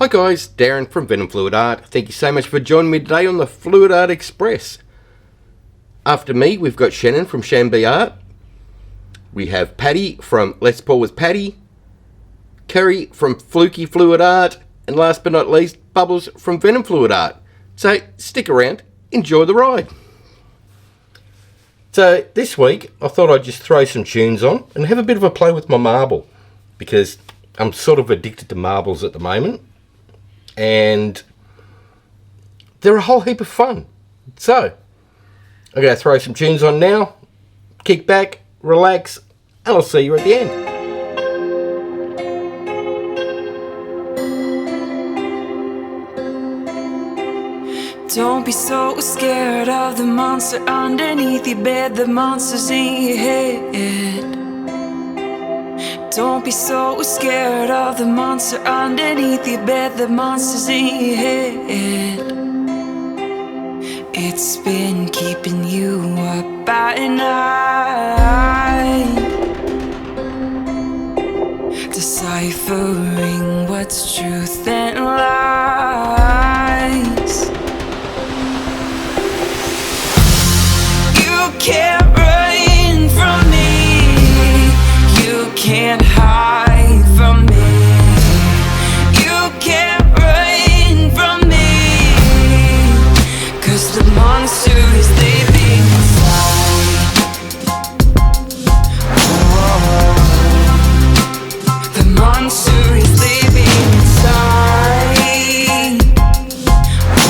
Hi guys, Darren from Venom Fluid Art. Thank you so much for joining me today on the Fluid Art Express. After me, we've got Shannon from Shamby Art. We have Patty from Letspourwithpattie. Carrie from FlukieFluidArt. And last but not least, Bubbles from Venom Fluid Art. So stick around, enjoy the ride. So this week, I thought I'd just throw some tunes on and have a bit of a play with my marble, because I'm sort of addicted to marbles at the moment. And they're a whole heap of fun. So, I'm going to throw some tunes on now, kick back, relax, and I'll see you at the end. Don't be so scared of the monster underneath your bed, the monster's in your head. Don't be so scared of the monster underneath your bed, the monster's in your head. It's been keeping you up at night, deciphering what's truth and lies. You can't run from me, you can't hide from me, you can't run from me, 'cause the monster is living inside. Oh, the monster is living inside. Oh,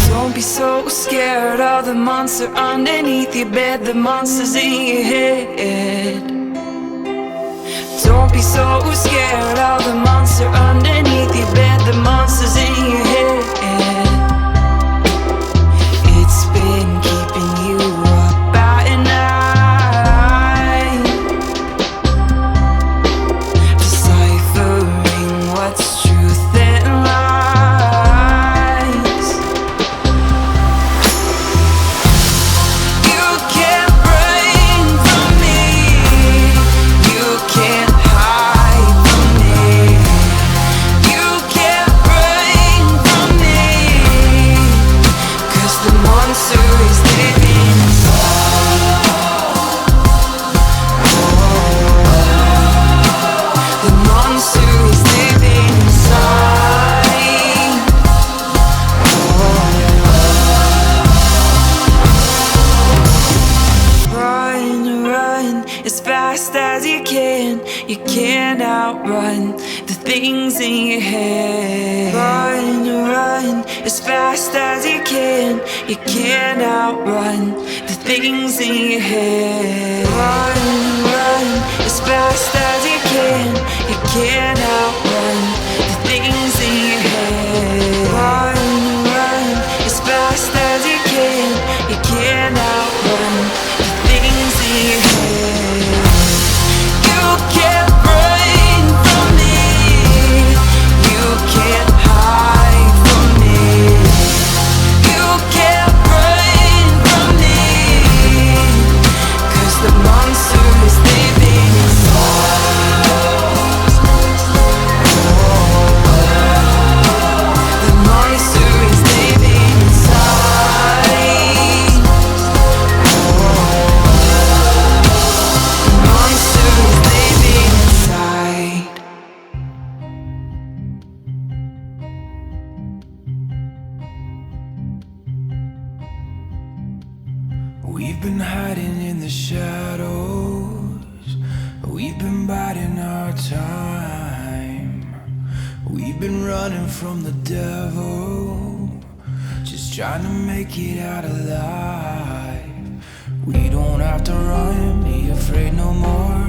don't be so scared of the monster underneath your bed, the monster's in your head. Don't be so scared of the monster underneath your bed, the monster's in your head. It's been keeping you up at night, deciphering what's truth and lies. You can't run from me, you can't hide from me, you can't run from me, 'cause the monster is living inside. Oh, the monster is living inside. Run, run as fast as you can. You can't outrun the things in your head. Run, run as fast as you can. You can't outrun the things in your head. Run, run as fast as you can. You can't outrun the things in your head. Run, run as fast as you can. You can't outrun the things in your head. You can't run from me, you can't hide from me, you can't run from me, 'cause the monster is living inside. The monster is living inside. The monster is living inside. We've been hiding in the shadows, we've been biding our time, we've been running from the devil, just trying to make it out alive. We don't have to run, be afraid no more.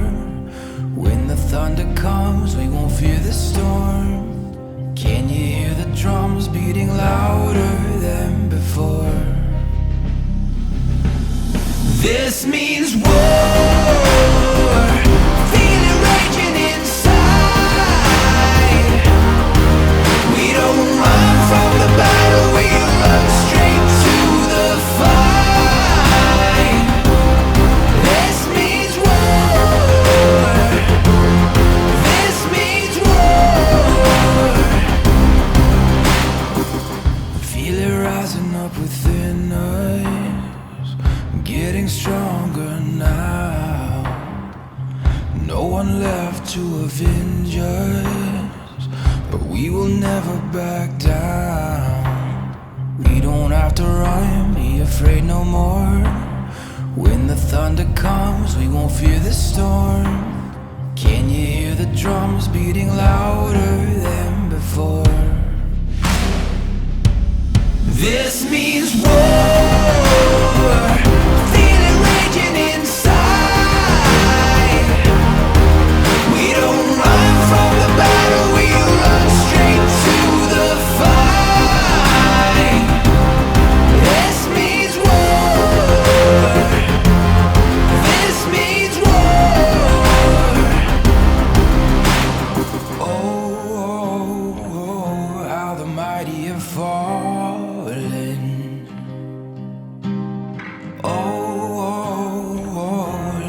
When the thunder comes, we won't fear the storm. Can you hear the drums beating louder than before? This means war, feel it raging inside. We don't run from the battle, we run straight to the fight. This means war, up within us, getting stronger now. No one left to avenge us, but we will never back down. We don't have to run, be afraid no more. When the thunder comes, we won't fear the storm. Can you hear the drums beating louder than before? This means war. Feel it raging inside. We don't run from the battle, we run straight to the fight. This means war. This means war. Oh, how the mighty have fallen.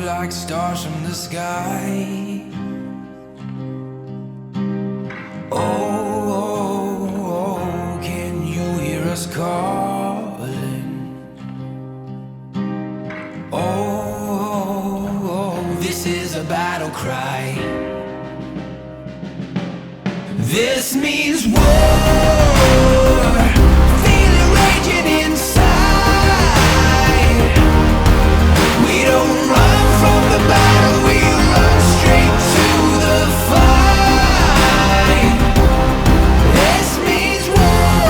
Like stars from the sky. Oh, can you hear us calling? Oh, this is a battle cry. This means war. Feel it raging inside. We don't run from the battle, we run straight to the fight. This means war.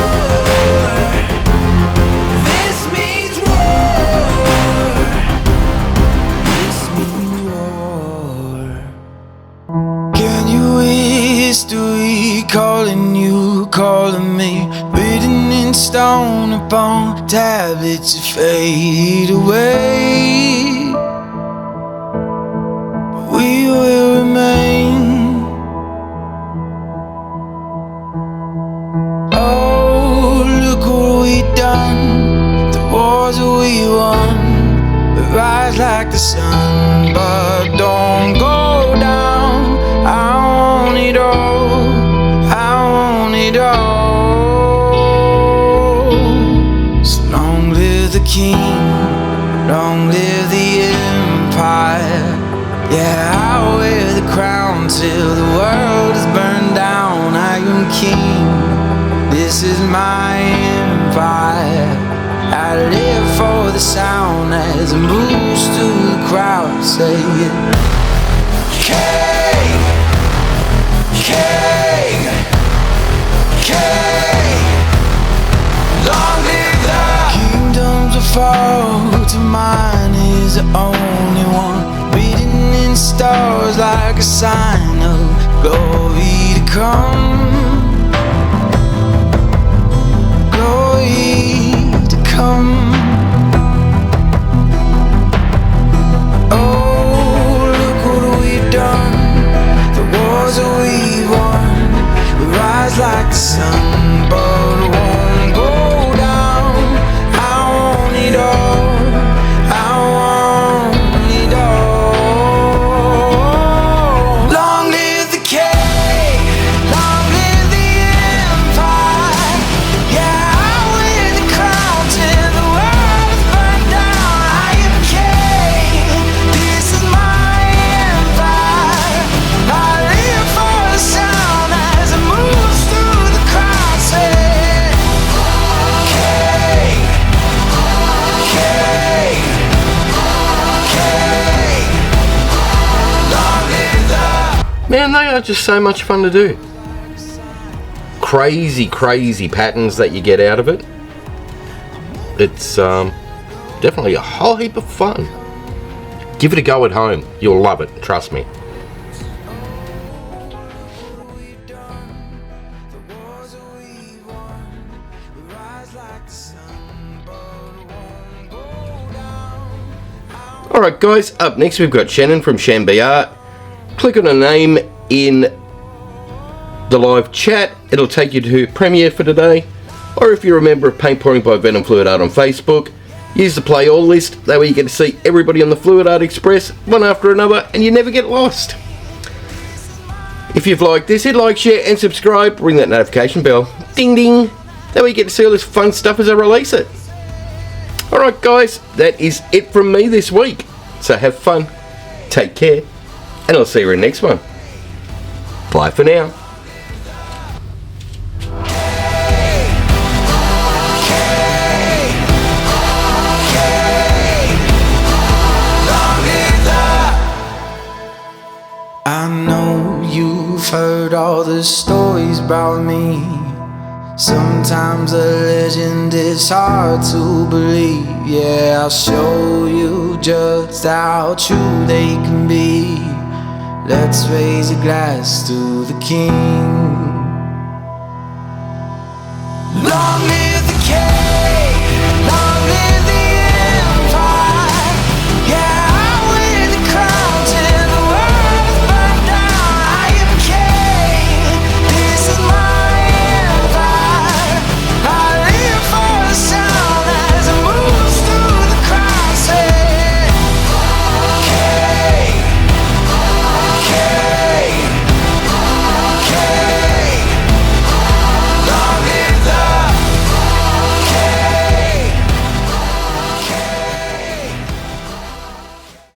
This means war. This means war. Can you hear history calling you, calling me? Written in stone upon tablets that fade away. We will remain. Oh, look what we've done. The wars that we won. We rise like the sun, but don't go down. I want it all. I want it all. So long live the king. Long live the empire. Yeah, I'll wear the crown till the world is burned down. I am king, this is my empire. I live for the sound as it moves through the crowd. Say it. King, king, king. Long live the kingdoms will fall to mine is the only one. Beating in stars like a sign of glory to come. Glory to come. Oh, look what we've done. The wars that we won. We rise like the sun, but it won't go down. I want it all. I want it all. Long live the king. Long live the empire. Yeah, I wear the crown till the world is burned down. I am king. This is my empire. I live for the sound as it moves through the crowd. Say, king, king, king. Long live the. Man, they are just so much fun to do. Crazy, crazy patterns that you get out of it. It's definitely a whole heap of fun. Give it a go at home. You'll love it, trust me. Alright guys, up next we've got Shannon from Shelli Art. Click on her name in the live chat, it'll take you to her premiere for today. Or if you're a member of Paint Pouring by Venom Fluid Art on Facebook, use the play all list, that way you get to see everybody on the Fluid Art Express, one after another, and you never get lost. If you've liked this, hit like, share and subscribe, ring that notification bell, ding ding, that way you get to see all this fun stuff as I release it. Alright guys, that is it from me this week. So have fun, take care, and I'll see you in the next one. Bye for now. I know you've heard all the stories about me. Sometimes a legend is hard to believe. Yeah, I'll show you just how true they can be. Let's raise a glass to the king.